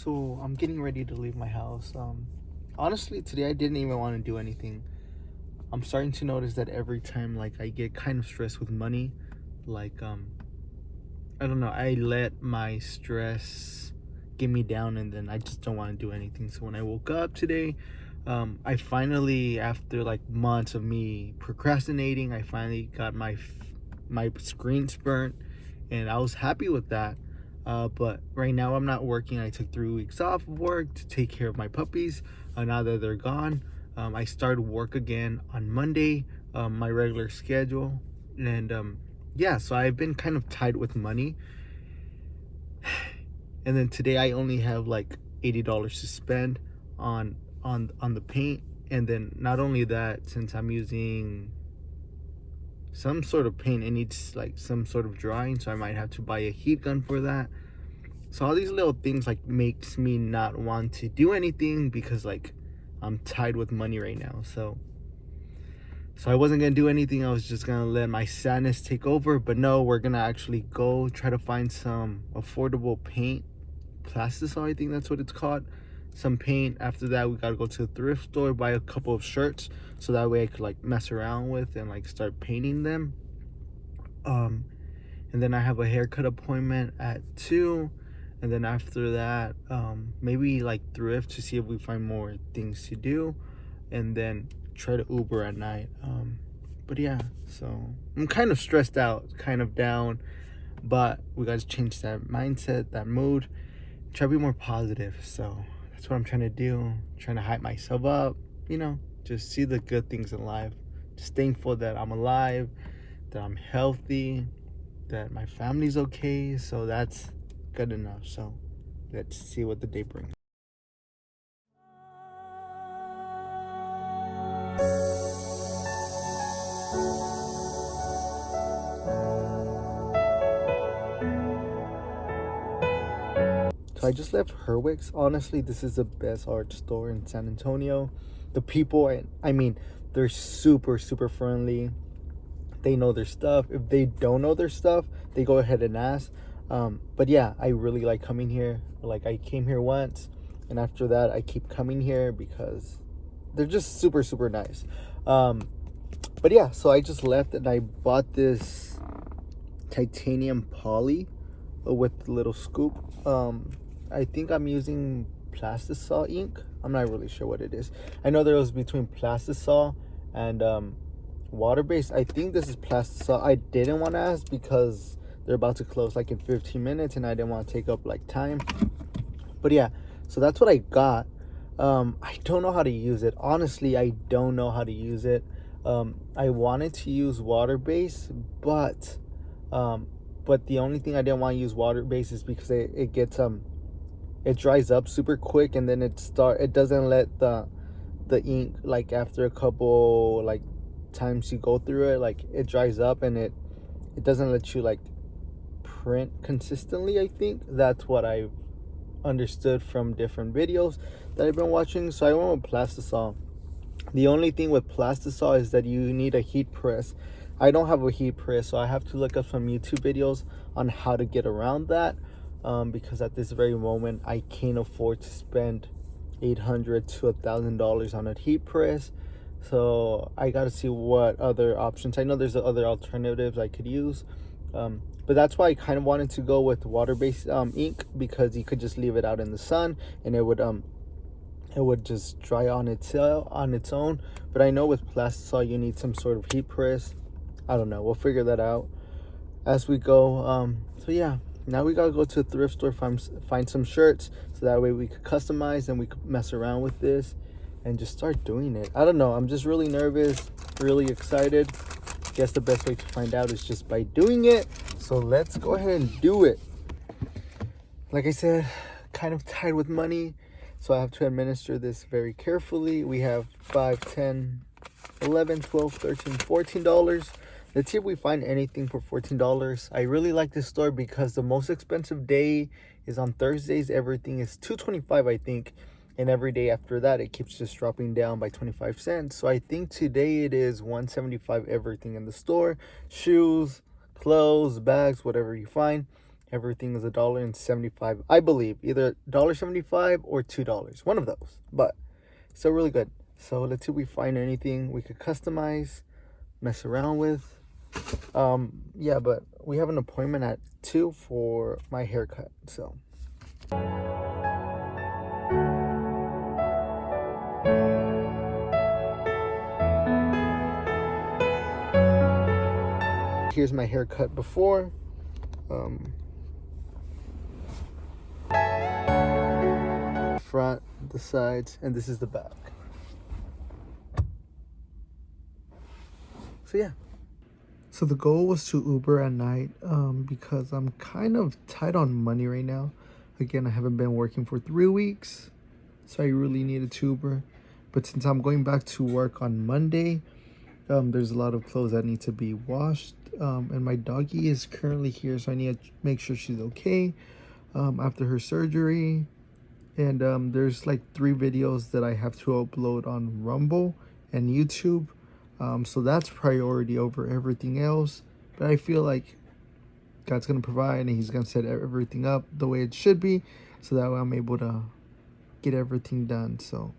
so I'm getting ready to leave my house. Honestly, today I didn't even want to do anything. I'm starting to notice that every time, like, I get kind of stressed with money, like, I don't know, I let my stress get me down, and then I just don't want to do anything. So when I woke up today, I finally, after like months of me procrastinating, I finally got my screens burnt, and I was happy with that. But right now I'm not working. I took 3 weeks off of work to take care of my puppies. Now that they're gone, I started work again on Monday, my regular schedule, and yeah. So I've been kind of tight with money, and then today I only have like $80 to spend on the paint. And then not only that, since I'm using some sort of paint, it needs like some sort of drying, so I might have to buy a heat gun for that. So all these little things like makes me not want to do anything because like I'm tied with money right now. So I wasn't gonna do anything. I was just gonna let my sadness take over. But no, we're gonna actually go try to find some affordable paint, plastisol, I think that's what it's called. Some paint. After that, we gotta go to the thrift store, buy a couple of shirts, so that way I could like mess around with and like start painting them. Um, and then I have a haircut appointment at 2. And then after that, maybe like thrift to see if we find more things to do, and then try to Uber at night. But yeah, so I'm kind of stressed out, kind of down, but we got to change that mindset, that mood, try to be more positive. So that's what I'm trying to do, trying to hype myself up, just see the good things in life, just thankful that I'm alive, that I'm healthy, that my family's okay. So that's good enough. So let's see what the day brings. So I just left Herwick's. Honestly, this is the best art store in San Antonio. The people, I mean, they're super, super friendly. They know their stuff. If they don't know their stuff, they go ahead and ask. But yeah, I really like coming here. Like, I came here once, and after that, I keep coming here because they're just super, super nice. But yeah, so I just left and I bought this titanium poly with the little scoop. I think I'm using plastisol ink. I'm not really sure what it is. I know there was between plastisol and water-based. I think this is plastisol. I didn't want to ask because they're about to close like in 15 minutes, and I didn't want to take up like time. But yeah, so that's what I got. I don't know how to use it. Honestly, I don't know how to use it. I wanted to use water-based, but the only thing I didn't want to use water-based is because it gets it dries up super quick, and then it doesn't let the ink, like after a couple like times you go through it, like it dries up, and it doesn't let you like print consistently. I think that's what I understood from different videos that I've been watching. So I went with plastisol. The only thing with plastisol is that you need a heat press. I don't have a heat press, so I have to look up some YouTube videos on how to get around that, because at this very moment I can't afford to spend $800 to $1,000 on a heat press. So I got to see what other options. I know there's other alternatives I could use, but that's why I kind of wanted to go with water-based ink, because you could just leave it out in the sun and it would just dry on its own. But I know with plastisol you need some sort of heat press. I don't know. We'll figure that out as we go. So yeah, now we gotta go to a thrift store, find some shirts, so that way we could customize and we could mess around with this and just start doing it. I don't know. I'm just really nervous, really excited. Guess the best way to find out is just by doing it. So let's go ahead and do it. Like I said, kind of tied with money, so I have to administer this very carefully. We have $5, $10, $11, $12, $13, $14. Let's see if we find anything for $14. I really like this store because the most expensive day is on Thursdays. Everything is $2.25, I think. And every day after that, it keeps just dropping down by 25 cents. So I think today it is $1.75 everything in the store. Shoes, clothes, bags, whatever you find. Everything is $1.75, I believe. Either $1.75 or $2. One of those. But still really good. So let's see if we find anything we could customize, mess around with. Yeah, but we have an appointment at 2 for my haircut. So here's my haircut before. Front, the sides, and this is the back. So yeah. So the goal was to Uber at night because I'm kind of tight on money right now. Again, I haven't been working for 3 weeks, so I really needed to Uber. But since I'm going back to work on Monday, there's a lot of clothes that need to be washed. And my doggy is currently here, so I need to make sure she's okay after her surgery. And there's like 3 videos that I have to upload on Rumble and YouTube. So that's priority over everything else. But I feel like God's going to provide, and he's going to set everything up the way it should be, so that way I'm able to get everything done. So